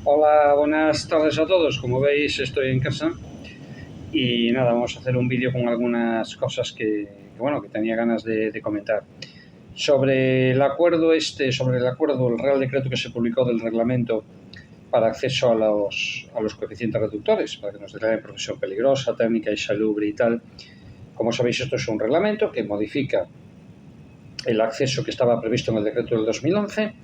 Hola, buenas tardes a todos. Como veis, estoy en casa y nada, vamos a hacer un vídeo con algunas cosas que tenía ganas de comentar. Sobre el acuerdo, el Real Decreto que se publicó del reglamento para acceso a los coeficientes reductores, para que nos declaren profesión peligrosa, técnica, insalubre y tal. Como sabéis, esto es un reglamento que modifica el acceso que estaba previsto en el decreto del 2011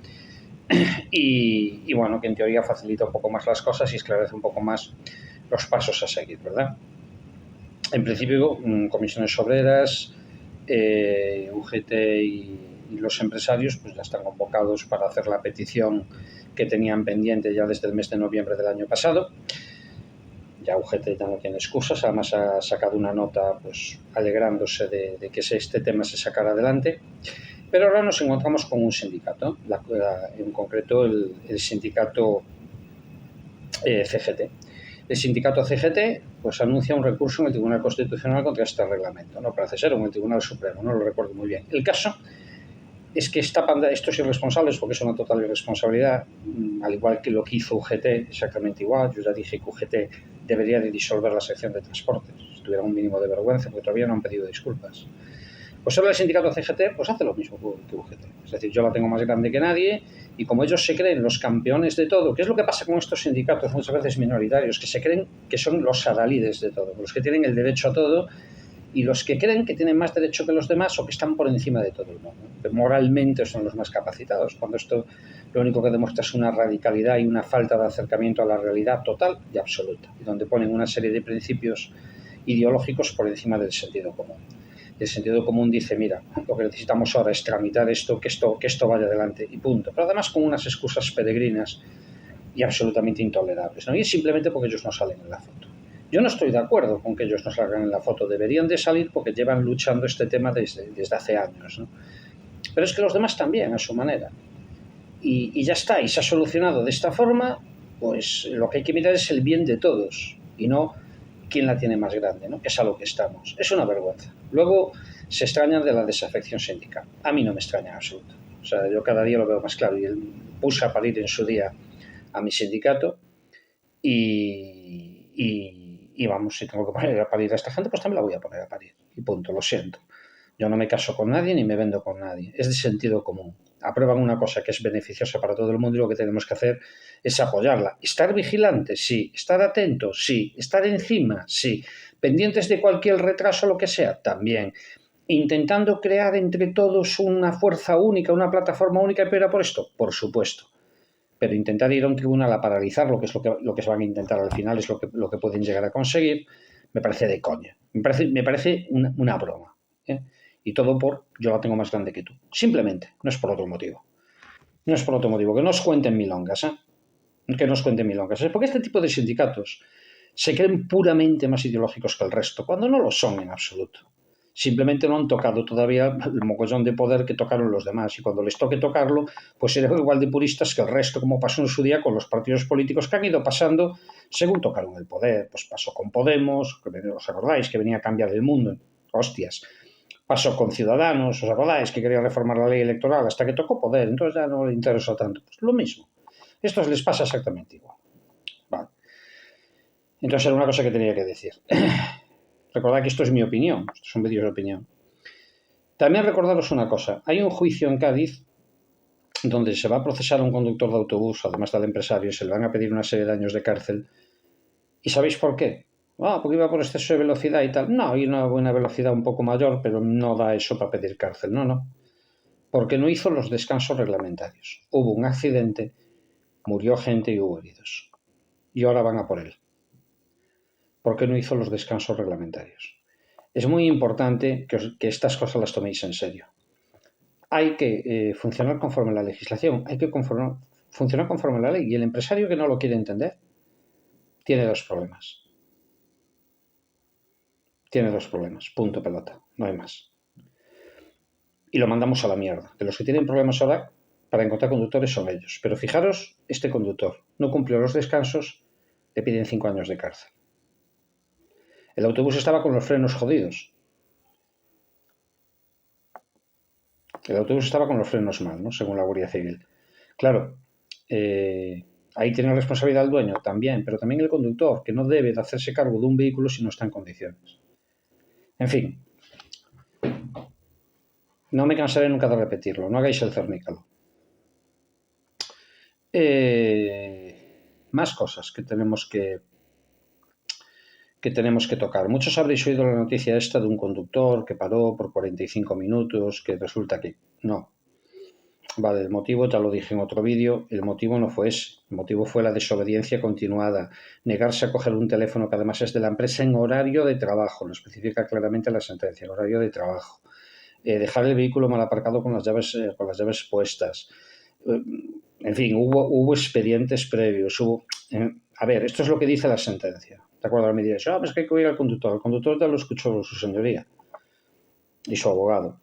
y bueno, que en teoría facilita un poco más las cosas y esclarece un poco más los pasos a seguir, ¿verdad? En principio, comisiones obreras, UGT y los empresarios pues ya están convocados para hacer la petición que tenían pendiente ya desde el mes de noviembre del año pasado. Ya UGT ya no tiene excusas, además ha sacado una nota pues alegrándose de que este tema se sacara adelante. Pero ahora nos encontramos con un sindicato, en concreto el sindicato CGT. El sindicato CGT pues anuncia un recurso en el Tribunal Constitucional contra este reglamento, no parece ser, o en el Tribunal Supremo, no lo recuerdo muy bien. El caso es que estos irresponsables, porque es una total irresponsabilidad, al igual que lo que hizo UGT, exactamente igual. Yo ya dije que UGT debería de disolver la sección de transportes, si tuviera un mínimo de vergüenza, porque todavía no han pedido disculpas. Pues ahora el sindicato CGT pues hace lo mismo que UGT. Es decir, yo la tengo más grande que nadie y como ellos se creen los campeones de todo, ¿qué es lo que pasa con estos sindicatos muchas veces minoritarios? Que se creen que son los adalides de todo, los que tienen el derecho a todo y los que creen que tienen más derecho que los demás o que están por encima de todo el mundo. Que moralmente son los más capacitados, cuando esto lo único que demuestra es una radicalidad y una falta de acercamiento a la realidad total y absoluta, y donde ponen una serie de principios ideológicos por encima del sentido común. El sentido común dice, mira, lo que necesitamos ahora es tramitar esto, que esto vaya adelante y punto. Pero además con unas excusas peregrinas y absolutamente intolerables, ¿no? Y es simplemente porque ellos no salen en la foto. Yo no estoy de acuerdo con que ellos no salgan en la foto. Deberían de salir porque llevan luchando este tema desde hace años, ¿no? Pero es que los demás también, a su manera. Y ya está, y se ha solucionado de esta forma, pues lo que hay que mirar es el bien de todos y no quién la tiene más grande, ¿no? Que es a lo que estamos. Es una vergüenza. Luego se extrañan de la desafección sindical. A mí no me extraña en absoluto. O sea, yo cada día lo veo más claro. Y puse a parir en su día a mi sindicato y vamos, si tengo que poner a parir a esta gente, pues también la voy a poner a parir. Y punto, lo siento. Yo no me caso con nadie ni me vendo con nadie. Es de sentido común. Aprueban una cosa que es beneficiosa para todo el mundo y lo que tenemos que hacer es apoyarla. Estar vigilantes, sí. Estar atentos, sí. Estar encima, sí. Pendientes de cualquier retraso, lo que sea, también. Intentando crear entre todos una fuerza única, una plataforma única y pera por esto, por supuesto. Pero intentar ir a un tribunal a paralizar lo que es lo que se van a intentar al final es lo que pueden llegar a conseguir, me parece de coña. Me parece una broma. ¿eh? Y todo por yo la tengo más grande que tú. Simplemente, no es por otro motivo. No es por otro motivo. Que no os cuenten milongas, ¿eh? Que no os cuenten milongas. Porque este tipo de sindicatos se creen puramente más ideológicos que el resto, cuando no lo son en absoluto. Simplemente no han tocado todavía el mogollón de poder que tocaron los demás. Y cuando les toque tocarlo, pues serán igual de puristas que el resto, como pasó en su día con los partidos políticos que han ido pasando según tocaron el poder. Pues pasó con Podemos, que os acordáis, que venía a cambiar el mundo. Hostias. Pasó con Ciudadanos, os acordáis, que quería reformar la ley electoral hasta que tocó poder, entonces ya no le interesó tanto. Pues lo mismo. Esto les pasa exactamente igual. Vale. Entonces era una cosa que tenía que decir. Recordad que esto es mi opinión, estos son vídeos de opinión. También recordaros una cosa, hay un juicio en Cádiz donde se va a procesar a un conductor de autobús, además del empresario, y se le van a pedir una serie de años de cárcel. ¿Y sabéis por qué? Porque iba por exceso de velocidad y tal. No, hay una buena velocidad un poco mayor, pero no da eso para pedir cárcel, no. Porque no hizo los descansos reglamentarios. Hubo un accidente, murió gente y hubo heridos. Y ahora van a por él. ¿Por qué no hizo los descansos reglamentarios? Es muy importante que estas cosas las toméis en serio. Hay que funcionar conforme a la legislación, hay que funcionar conforme a la ley. Y el empresario que no lo quiere entender tiene dos problemas. Tiene dos problemas, punto pelota, no hay más. Y lo mandamos a la mierda. De los que tienen problemas ahora para encontrar conductores son ellos. Pero fijaros, este conductor no cumplió los descansos, le piden 5 años de cárcel. El autobús estaba con los frenos jodidos. El autobús estaba con los frenos mal, ¿no? Según la Guardia Civil. Claro, Ahí tiene responsabilidad el dueño también, pero también el conductor, que no debe de hacerse cargo de un vehículo si no está en condiciones. En fin, no me cansaré nunca de repetirlo, no hagáis el cernícalo. Más cosas que tenemos que tocar. Muchos habréis oído la noticia esta de un conductor que paró por 45 minutos, que resulta que no. Vale, el motivo, ya lo dije en otro vídeo, el motivo no fue ese. El motivo fue la desobediencia continuada, negarse a coger un teléfono que además es de la empresa en horario de trabajo, lo especifica claramente la sentencia, en horario de trabajo. Dejar el vehículo mal aparcado con las llaves puestas. En fin, hubo expedientes previos. A ver, esto es lo que dice la sentencia. ¿De acuerdo? Me diréis, pues que hay que oír al conductor. El conductor ya lo escuchó su señoría y su abogado.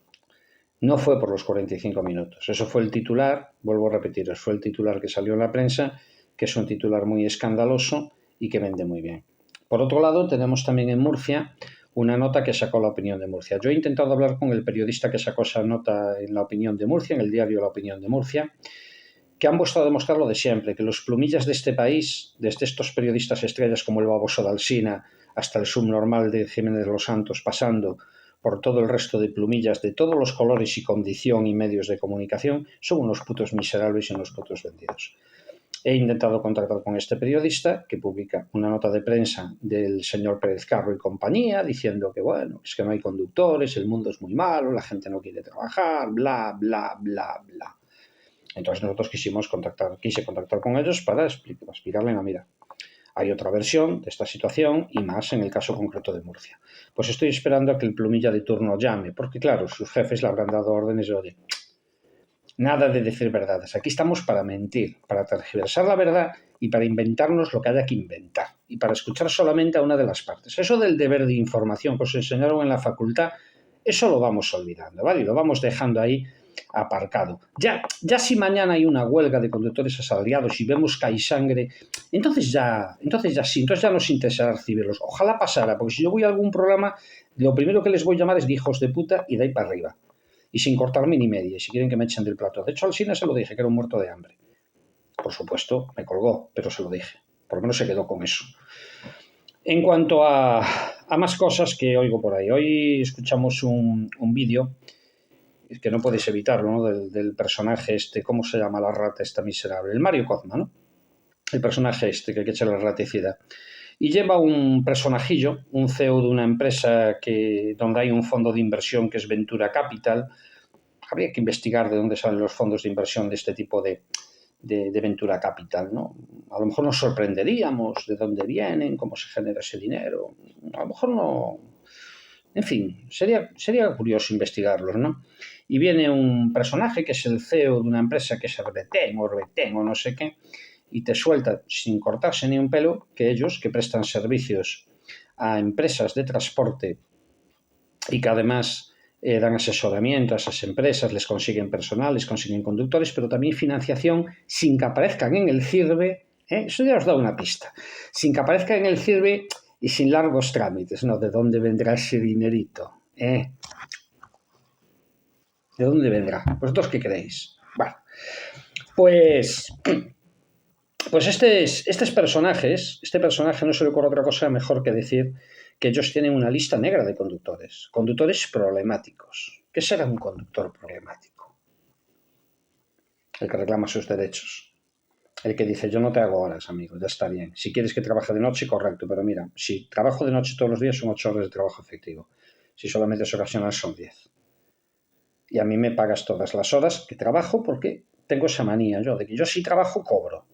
No fue por los 45 minutos. Eso fue el titular, vuelvo a repetir, fue el titular que salió en la prensa, que es un titular muy escandaloso y que vende muy bien. Por otro lado, tenemos también en Murcia una nota que sacó La Opinión de Murcia. Yo he intentado hablar con el periodista que sacó esa nota en La Opinión de Murcia, en el diario La Opinión de Murcia, que han vuelto a demostrar lo de siempre, que los plumillas de este país, desde estos periodistas estrellas como el baboso de Alsina hasta el subnormal de Jiménez de los Santos, pasando por todo el resto de plumillas de todos los colores y condición y medios de comunicación, son unos putos miserables y unos putos vendidos. He intentado contactar con este periodista que publica una nota de prensa del señor Pérez Carro y compañía diciendo que, bueno, es que no hay conductores, el mundo es muy malo, la gente no quiere trabajar, bla, bla, bla, bla. Entonces nosotros quise contactar con ellos para explicarle, mira, hay otra versión de esta situación y más en el caso concreto de Murcia. Pues estoy esperando a que el plumilla de turno llame, porque claro, sus jefes le habrán dado órdenes de nada de decir verdades. Aquí estamos para mentir, para tergiversar la verdad y para inventarnos lo que haya que inventar y para escuchar solamente a una de las partes. Eso del deber de información que os enseñaron en la facultad, eso lo vamos olvidando, ¿vale? Y lo vamos dejando ahí aparcado. Ya si mañana hay una huelga de conductores asalariados y vemos que hay sangre, entonces ya nos interesará recibirlos. Ojalá pasara, porque si yo voy a algún programa, lo primero que les voy a llamar es de hijos de puta y de ahí para arriba. Y sin cortarme ni media, y si quieren que me echen del plato. De hecho, al Alsina se lo dije, que era un muerto de hambre. Por supuesto, me colgó, pero se lo dije. Por lo menos se quedó con eso. En cuanto a más cosas que oigo por ahí. Hoy escuchamos un vídeo que no podéis evitarlo, ¿no? Del personaje este, ¿cómo se llama la rata esta miserable? El Mario Cosma, ¿no? El personaje este que hay que echar la raticidad. Y lleva un personajillo, un CEO de una empresa donde hay un fondo de inversión que es Ventura Capital. Habría que investigar de dónde salen los fondos de inversión de este tipo de Ventura Capital, ¿no? A lo mejor nos sorprenderíamos de dónde vienen, cómo se genera ese dinero. A lo mejor no. En fin, sería curioso investigarlos, ¿no? Y viene un personaje que es el CEO de una empresa que es Orbeten o no sé qué, y te suelta sin cortarse ni un pelo que ellos, que prestan servicios a empresas de transporte y que además dan asesoramiento a esas empresas, les consiguen personal, les consiguen conductores, pero también financiación sin que aparezcan en el CIRBE, eso ya os da una pista, sin que aparezcan en el CIRBE y sin largos trámites, ¿no? ¿De dónde vendrá ese dinerito? ¿De dónde vendrá? ¿Vosotros qué creéis? Bueno, pues este personaje no se le ocurre otra cosa mejor que decir que ellos tienen una lista negra de conductores problemáticos. ¿Qué será un conductor problemático? El que reclama sus derechos. El que dice, yo no te hago horas, amigo, ya está bien. Si quieres que trabaje de noche, correcto, pero mira, si trabajo de noche todos los días son 8 horas de trabajo efectivo. Si solamente es ocasional son 10. Y a mí me pagas todas las horas que trabajo porque tengo esa manía yo, de que yo si trabajo cobro.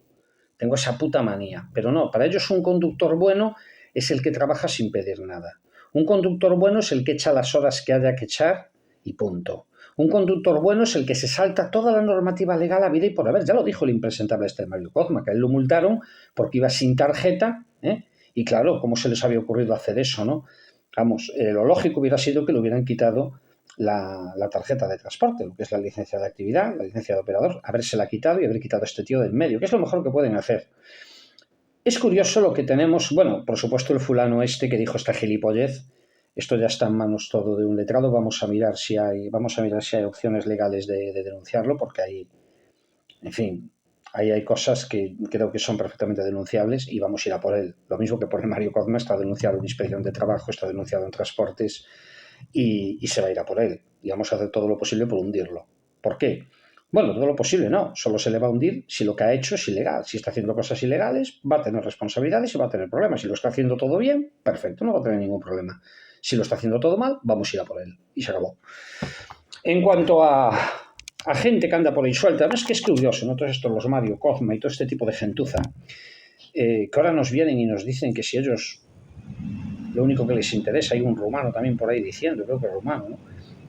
Tengo esa puta manía. Pero no, para ellos un conductor bueno es el que trabaja sin pedir nada. Un conductor bueno es el que echa las horas que haya que echar y punto. Un conductor bueno es el que se salta toda la normativa legal a vida y por haber. Ya lo dijo el impresentable este Mario Cosma, que a él lo multaron porque iba sin tarjeta, y claro, ¿cómo se les había ocurrido hacer eso, no? Vamos, lo lógico hubiera sido que le hubieran quitado la tarjeta de transporte, lo que es la licencia de actividad, la licencia de operador, habérsela quitado y haber quitado a este tío del medio, que es lo mejor que pueden hacer. Es curioso lo que tenemos, bueno, por supuesto el fulano este que dijo esta gilipollez, esto ya está en manos todo de un letrado, vamos a mirar si hay opciones legales de denunciarlo, porque hay, en fin, ahí hay cosas que creo que son perfectamente denunciables y vamos a ir a por él. Lo mismo que por el Mario Cosma está denunciado en inspección de trabajo, está denunciado en transportes y se va a ir a por él. Y vamos a hacer todo lo posible por hundirlo. ¿Por qué? Bueno, todo lo posible no. Solo se le va a hundir si lo que ha hecho es ilegal. Si está haciendo cosas ilegales, va a tener responsabilidades y va a tener problemas. Si lo está haciendo todo bien, perfecto, no va a tener ningún problema. Si lo está haciendo todo mal, vamos a ir a por él. Y se acabó. En cuanto a gente que anda por ahí suelta, no es que es curioso, ¿no? Todos estos, los Mario, Cosma y todo este tipo de gentuza, que ahora nos vienen y nos dicen que si ellos, lo único que les interesa, hay un rumano también por ahí diciendo, creo que rumano, ¿no?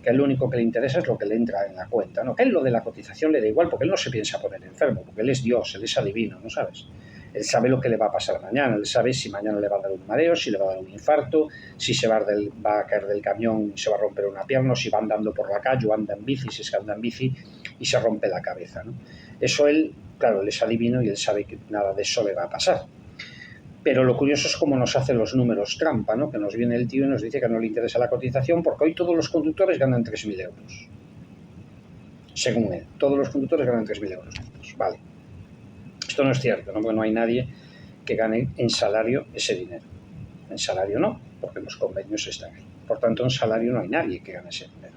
Que lo único que le interesa es lo que le entra en la cuenta, ¿no? Que él lo de la cotización le da igual, porque él no se piensa poner enfermo, porque él es Dios, él es adivino, ¿no sabes? Él sabe lo que le va a pasar mañana, él sabe si mañana le va a dar un mareo, si le va a dar un infarto, si se va a caer del camión y se va a romper una pierna, o si va andando por la calle o anda en bici, si es que anda en bici y se rompe la cabeza, ¿no? Eso él, claro, él es adivino y él sabe que nada de eso le va a pasar. Pero lo curioso es cómo nos hacen los números trampa, ¿no? Que nos viene el tío y nos dice que no le interesa la cotización porque hoy todos los conductores ganan 3.000 euros. Según él, todos los conductores ganan 3.000 euros. Vale. Esto no es cierto, ¿no? Porque no hay nadie que gane en salario ese dinero. En salario no, porque los convenios están ahí. Por tanto, en salario no hay nadie que gane ese dinero.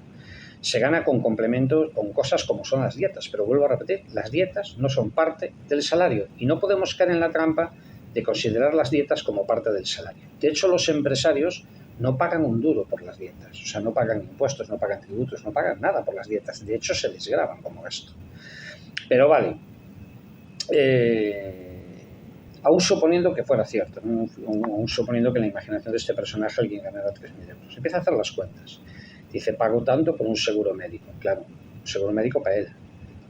Se gana con complementos, con cosas como son las dietas. Pero vuelvo a repetir, las dietas no son parte del salario y no podemos caer en la trampa de considerar las dietas como parte del salario. De hecho, los empresarios no pagan un duro por las dietas. O sea, no pagan impuestos, no pagan tributos, no pagan nada por las dietas. De hecho, se les graban como gasto. Pero vale. Aún suponiendo que fuera cierto, ¿no? Aún suponiendo que en la imaginación de este personaje alguien ganara 3.000 euros. Empieza a hacer las cuentas. Dice, pago tanto por un seguro médico. Claro, un seguro médico para él.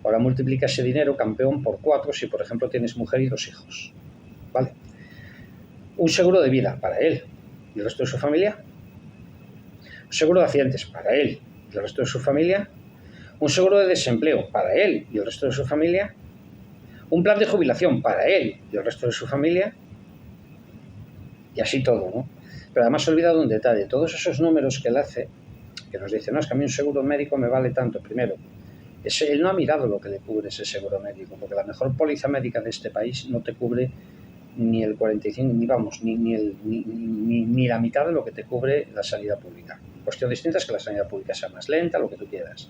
Ahora multiplica ese dinero, campeón, por 4 si, por ejemplo, tienes mujer y 2 hijos. ¿Vale? Un seguro de vida para él y el resto de su familia. Un seguro de accidentes para él y el resto de su familia. Un seguro de desempleo para él y el resto de su familia. Un plan de jubilación para él y el resto de su familia. Y así todo, ¿no? Pero además se ha olvidado un detalle. Todos esos números que él hace, que nos dice, no, es que a mí un seguro médico me vale tanto. Primero, él no ha mirado lo que le cubre ese seguro médico, porque la mejor póliza médica de este país no te cubre ni el 45, ni la mitad de lo que te cubre la sanidad pública. Cuestión distinta es que la sanidad pública sea más lenta, lo que tú quieras.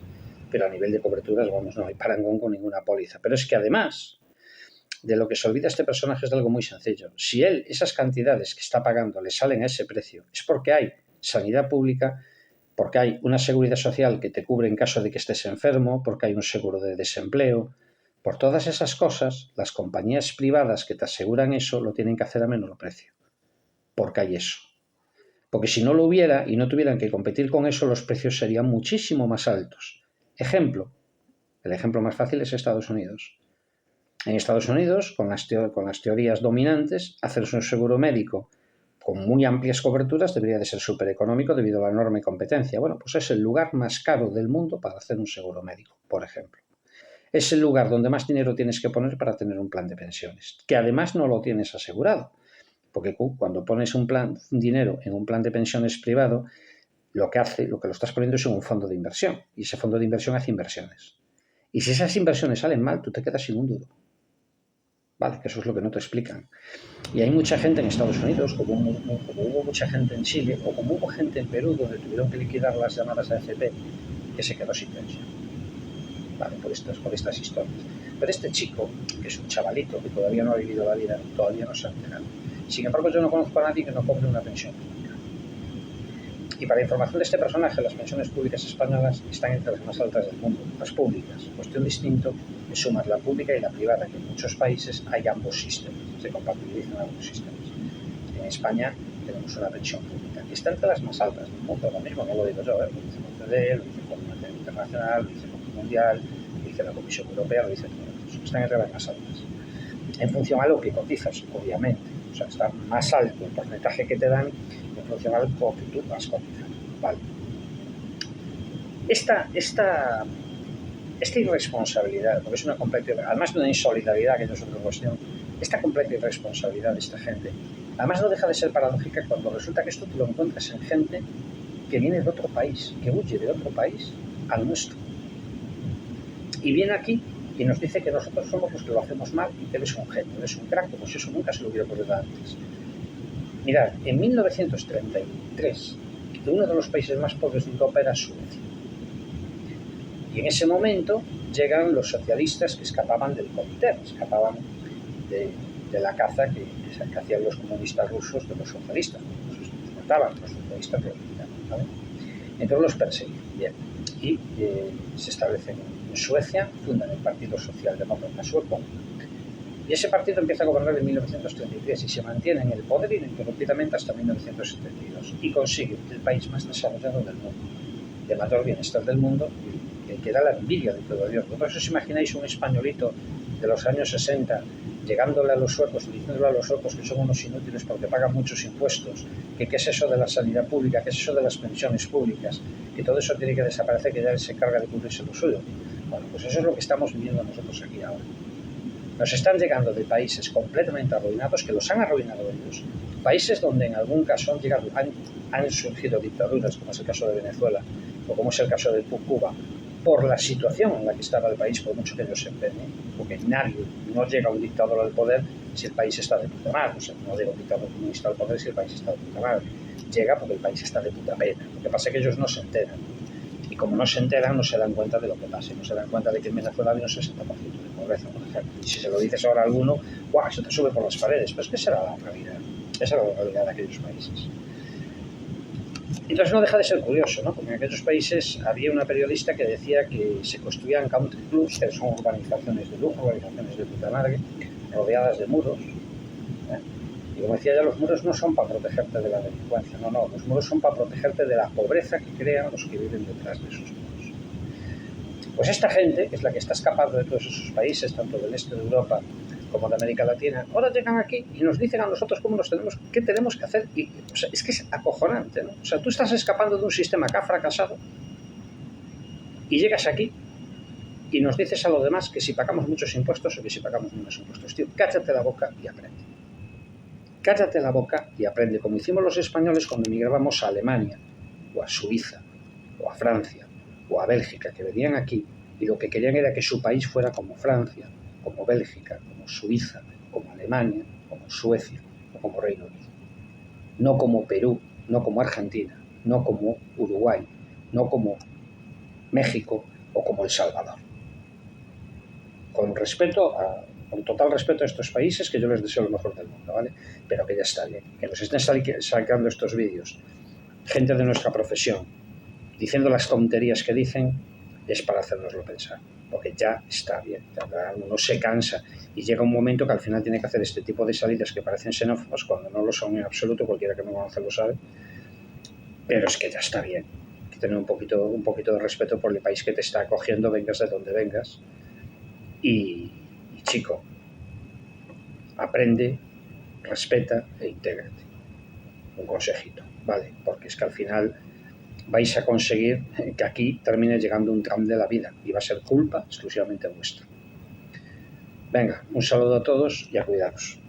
Pero a nivel de coberturas, vamos, no hay parangón con ninguna póliza. Pero es que además, de lo que se olvida este personaje es de algo muy sencillo. Si él, esas cantidades que está pagando le salen a ese precio, es porque hay sanidad pública, porque hay una seguridad social que te cubre en caso de que estés enfermo, porque hay un seguro de desempleo. Por todas esas cosas, las compañías privadas que te aseguran eso lo tienen que hacer a menor precio, porque hay eso. Porque si no lo hubiera y no tuvieran que competir con eso, los precios serían muchísimo más altos. Ejemplo, el ejemplo más fácil es Estados Unidos. En Estados Unidos, con las teorías dominantes, hacerse un seguro médico con muy amplias coberturas debería de ser súper económico debido a la enorme competencia. Bueno, pues es el lugar más caro del mundo para hacer un seguro médico, por ejemplo. Es el lugar donde más dinero tienes que poner para tener un plan de pensiones, que además no lo tienes asegurado, porque cuando pones dinero en un plan de pensiones privado, lo que lo estás poniendo es en un fondo de inversión, y ese fondo de inversión hace inversiones. Y si esas inversiones salen mal, tú te quedas sin un duro. Vale, que eso es lo que no te explican. Y hay mucha gente en Estados Unidos, como hubo mucha gente en Chile, o como hubo gente en Perú, donde tuvieron que liquidar las llamadas AFP, que se quedó sin pensión. Vale, por estas historias. Pero este chico, que es un chavalito, que todavía no ha vivido la vida, todavía no se ha enterado. Sin embargo, yo no conozco a nadie que no cobre una pensión pública. Y para información de este personaje, las pensiones públicas españolas están entre las más altas del mundo, las públicas. Cuestión distinto es sumar la pública y la privada, que en muchos países hay ambos sistemas, se compatibilizan ambos sistemas. En España tenemos una pensión pública, que está entre las más altas del mundo. Lo mismo no lo digo yo, lo dice el OCDE, lo dice el Fondo Monetario Internacional, lo dice el Banco Mundial, lo dice la Comisión Europea, lo dice todos. Están entre las más altas. En función a lo que cotizas, obviamente. O sea, está más alto el porcentaje que te dan en función a lo que tú vas cotizando. Vale. Esta irresponsabilidad, porque es una completa, además de una insolidaridad, que es otra cuestión, esta completa irresponsabilidad de esta gente, además no deja de ser paradójica cuando resulta que esto te lo encuentras en gente que viene de otro país, que huye de otro país al nuestro. Y viene aquí y nos dice que nosotros somos los que lo hacemos mal y que él es un genio, él es un crack, como si eso nunca se lo hubiera ocurrido antes. Mirad, en 1933, uno de los países más pobres de Europa era Suecia. Y en ese momento llegan los socialistas que escapaban del comité, escapaban de la caza que hacían los comunistas rusos de los socialistas. Los mataban, los socialistas los mataban, ¿vale? Entonces los perseguían. Bien. Y se establecen en Suecia, fundan el Partido Socialdemócrata Sueco, y ese partido empieza a gobernar en 1933 y se mantiene en el poder ininterrumpidamente hasta 1972 y consigue el país más desarrollado del mundo, de mayor bienestar del mundo, y que da la envidia de todo Dios. ¿Vosotros os imagináis un españolito de los años 60 llegándole a los suecos y diciéndole a los suecos que son unos inútiles porque pagan muchos impuestos, que qué es eso de la sanidad pública, qué es eso de las pensiones públicas, que todo eso tiene que desaparecer, que ya él se encarga de cubrirse lo suyo? Bueno, pues eso es lo que estamos viviendo nosotros aquí ahora. Nos están llegando de países completamente arruinados, que los han arruinado ellos, países donde en algún caso han surgido dictaduras, como es el caso de Venezuela o como es el caso de Cuba, por la situación en la que estaba el país, por mucho que ellos se empeñen, porque no llega un dictador al poder si el país está de puta madre, o sea, no llega un dictador comunista al poder si el país está de puta madre, llega porque el país está de puta pena. Lo que pasa es que ellos no se enteran, y como no se enteran, no se dan cuenta de lo que pasa, no se dan cuenta de que en Venezuela hay un 60% de pobreza, por ejemplo. Y si se lo dices ahora a alguno, ¡guau!, se te sube por las paredes. Pero es que esa era la realidad, esa era la realidad de aquellos países. Entonces no deja de ser curioso, ¿no? Porque en aquellos países había una periodista que decía que se construían country clubs, que son urbanizaciones de lujo, urbanizaciones de puta madre, rodeadas de muros, ¿eh? Y como decía ya, los muros no son para protegerte de la delincuencia, no, los muros son para protegerte de la pobreza que crean los que viven detrás de esos muros. Pues esta gente, que es la que está escapando de todos esos países, tanto del este de Europa como de América Latina, ahora llegan aquí y nos dicen a nosotros qué tenemos que hacer. Y, o sea, es que es acojonante, ¿no? O sea, tú estás escapando de un sistema que ha fracasado y llegas aquí y nos dices a los demás que si pagamos muchos impuestos o que si pagamos menos impuestos. Tío, cállate la boca y aprende. Cállate la boca y aprende, como hicimos los españoles cuando emigrábamos a Alemania, o a Suiza, o a Francia, o a Bélgica, que venían aquí y lo que querían era que su país fuera como Francia, como Bélgica, como Suiza, como Alemania, como Suecia o como Reino Unido. No como Perú, no como Argentina, no como Uruguay, no como México o como El Salvador. Con total respeto a estos países, que yo les deseo lo mejor del mundo, ¿vale? Pero que ya está bien. Que nos estén sacando estos vídeos gente de nuestra profesión diciendo las tonterías que dicen es para hacernoslo pensar, porque ya está bien, ya uno se cansa y llega un momento que al final tiene que hacer este tipo de salidas que parecen xenófobas cuando no lo son en absoluto, cualquiera que me conoce lo sabe, pero es que ya está bien, hay que tener un poquito de respeto por el país que te está acogiendo, vengas de donde vengas, y chico, aprende, respeta e intégrate. Un consejito, ¿vale? Porque es que al final vais a conseguir que aquí termine llegando un tram de la vida y va a ser culpa exclusivamente vuestra. Venga, un saludo a todos y a cuidaros.